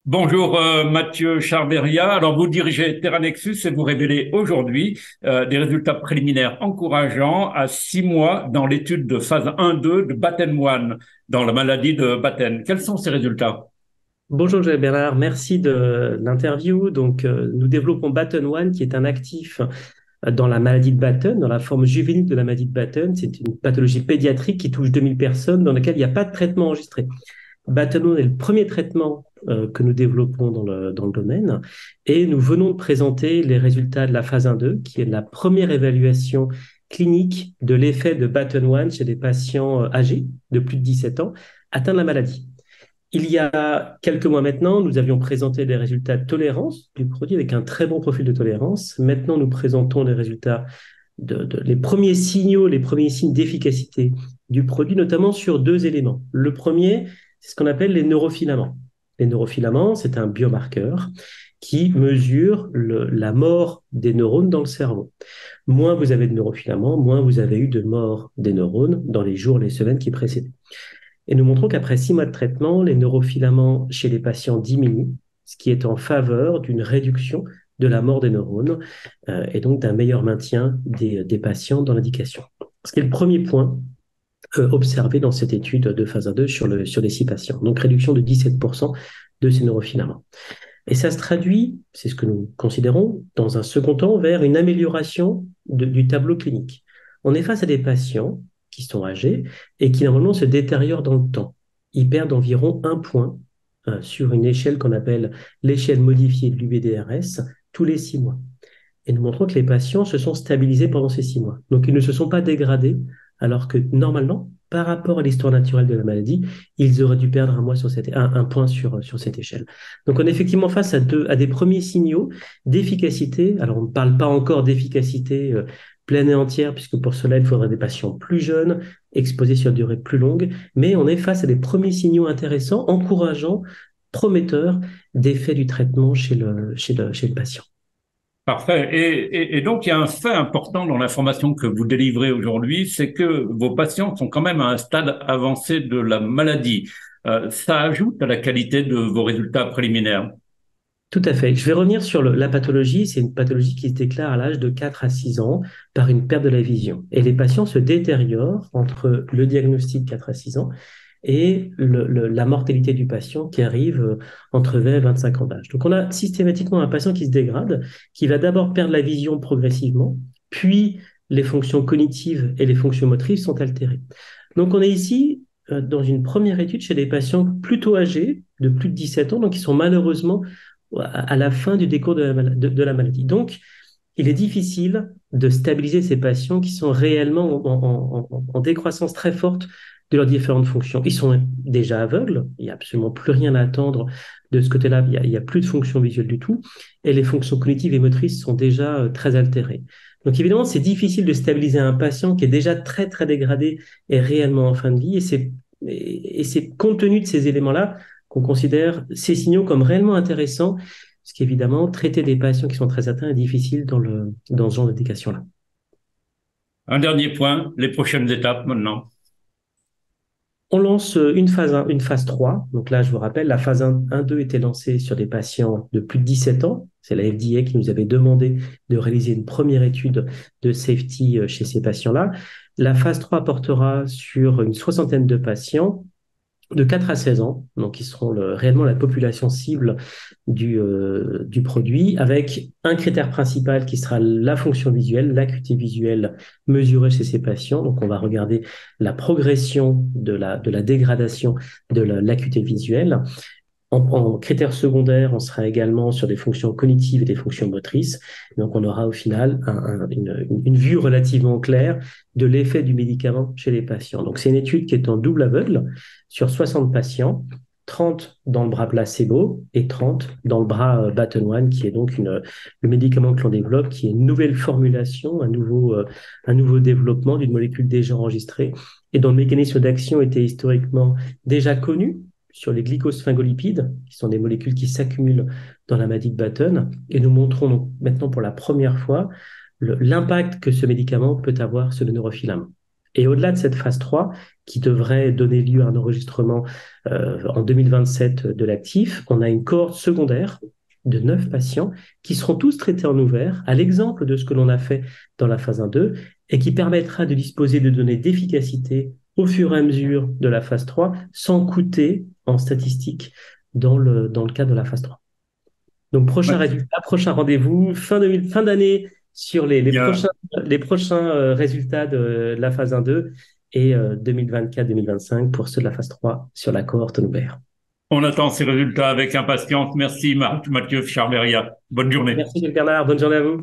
Bonjour Mathieu Charberia. Alors vous dirigez Terranexus et vous révélez aujourd'hui des résultats préliminaires encourageants à 6 mois dans l'étude de phase 1-2 de Batten-1 dans la maladie de Batten. Quels sont ces résultats? Bonjour Joël Bernard, merci de l'interview. Nous développons Batten One, qui est un actif dans la maladie de Batten, dans la forme juvénile de la maladie de Batten. C'est une pathologie pédiatrique qui touche 2000 personnes, dans laquelle il n'y a pas de traitement enregistré. Batten One est le premier traitement que nous développons dans le domaine, et nous venons de présenter les résultats de la phase 1-2, qui est la première évaluation clinique de l'effet de Batten One chez des patients âgés de plus de 17 ans atteints de la maladie. Il y a quelques mois maintenant, nous avions présenté les résultats de tolérance du produit avec un très bon profil de tolérance. Maintenant, nous présentons les résultats les premiers signaux, les premiers signes d'efficacité du produit, notamment sur deux éléments. Le premier, c'est ce qu'on appelle les neurofilaments. Les neurofilaments, c'est un biomarqueur qui mesure la mort des neurones dans le cerveau. Moins vous avez de neurofilaments, moins vous avez eu de mort des neurones dans les jours, les semaines qui précédaient. Et nous montrons qu'après 6 mois de traitement, les neurofilaments chez les patients diminuent, ce qui est en faveur d'une réduction de la mort des neurones et donc d'un meilleur maintien des patients dans l'indication. Ce qui est le premier point observé dans cette étude de phase 2 sur les 6 patients. Donc réduction de 17% de ces neurofilaments. Et ça se traduit, c'est ce que nous considérons, dans un second temps, vers une amélioration du tableau clinique. On est face à des patients qui sont âgés et qui normalement se détériorent dans le temps. Ils perdent environ 1 point sur une échelle qu'on appelle l'échelle modifiée de l'UBDRS tous les 6 mois. Et nous montrons que les patients se sont stabilisés pendant ces 6 mois. Donc ils ne se sont pas dégradés, alors que normalement, par rapport à l'histoire naturelle de la maladie, ils auraient dû perdre un point sur cette échelle. Donc on est effectivement face à des premiers signaux d'efficacité. Alors on ne parle pas encore d'efficacité pleine et entière, puisque pour cela, il faudrait des patients plus jeunes, exposés sur une durée plus longue, mais on est face à des premiers signaux intéressants, encourageants, prometteurs d'effet du traitement chez le patient. Parfait. Et donc, il y a un fait important dans l'information que vous délivrez aujourd'hui, c'est que vos patients sont quand même à un stade avancé de la maladie. Ça ajoute à la qualité de vos résultats préliminaires. Tout à fait. Je vais revenir sur la pathologie. C'est une pathologie qui se déclare à l'âge de 4 à 6 ans par une perte de la vision. Et les patients se détériorent entre le diagnostic 4 à 6 ans et la mortalité du patient qui arrive entre 20 et 25 ans d'âge. Donc on a systématiquement un patient qui se dégrade, qui va d'abord perdre la vision progressivement, puis les fonctions cognitives et les fonctions motrices sont altérées. Donc on est ici dans une première étude chez des patients plutôt âgés, de plus de 17 ans, donc qui sont malheureusement à la fin du décours de la maladie. Donc, il est difficile de stabiliser ces patients qui sont réellement en décroissance très forte de leurs différentes fonctions. Ils sont déjà aveugles, il n'y a absolument plus rien à attendre de ce côté-là, il y a plus de fonctions visuelles du tout, et les fonctions cognitives et motrices sont déjà très altérées. Donc évidemment, c'est difficile de stabiliser un patient qui est déjà très très dégradé et réellement en fin de vie, et c'est compte tenu de ces éléments-là qu'on considère ces signaux comme réellement intéressants, parce qu'évidemment, traiter des patients qui sont très atteints est difficile dans ce genre d'indication-là. Un dernier point, les prochaines étapes maintenant. On lance une phase 3. Donc là, je vous rappelle, la phase 1-2 était lancée sur des patients de plus de 17 ans. C'est la FDA qui nous avait demandé de réaliser une première étude de safety chez ces patients-là. La phase 3 portera sur une soixantaine de patients de 4 à 16 ans, donc qui seront réellement la population cible du produit, avec un critère principal qui sera la fonction visuelle, l'acuité visuelle mesurée chez ces patients. Donc on va regarder la progression de la dégradation de l'acuité visuelle. En critères secondaires, on sera également sur des fonctions cognitives et des fonctions motrices. Donc, on aura au final une vue relativement claire de l'effet du médicament chez les patients. Donc, c'est une étude qui est en double aveugle sur 60 patients, 30 dans le bras placebo et 30 dans le bras Batten One, qui est donc le médicament que l'on développe, qui est une nouvelle formulation, un nouveau développement d'une molécule déjà enregistrée et dont le mécanisme d'action était historiquement déjà connu sur les glycosphingolipides, qui sont des molécules qui s'accumulent dans la maladie de Batten. Et nous montrons donc maintenant pour la première fois l'impact que ce médicament peut avoir sur le neurofilament. Et au-delà de cette phase 3, qui devrait donner lieu à un enregistrement en 2027 de l'actif, on a une cohorte secondaire de 9 patients qui seront tous traités en ouvert, à l'exemple de ce que l'on a fait dans la phase 1-2, et qui permettra de disposer de données d'efficacité au fur et à mesure de la phase 3, sans coûter en statistique dans le cadre de la phase 3. Donc, prochain Ouais. résultat, prochain rendez-vous, fin d'année sur Il y a les prochains résultats de la phase 1-2 et 2024-2025 pour ceux de la phase 3 sur la cohorte ouverte. On attend ces résultats avec impatience. Merci Mathieu Charberia. Bonne journée. Merci, Gilles Bernard. Bonne journée à vous.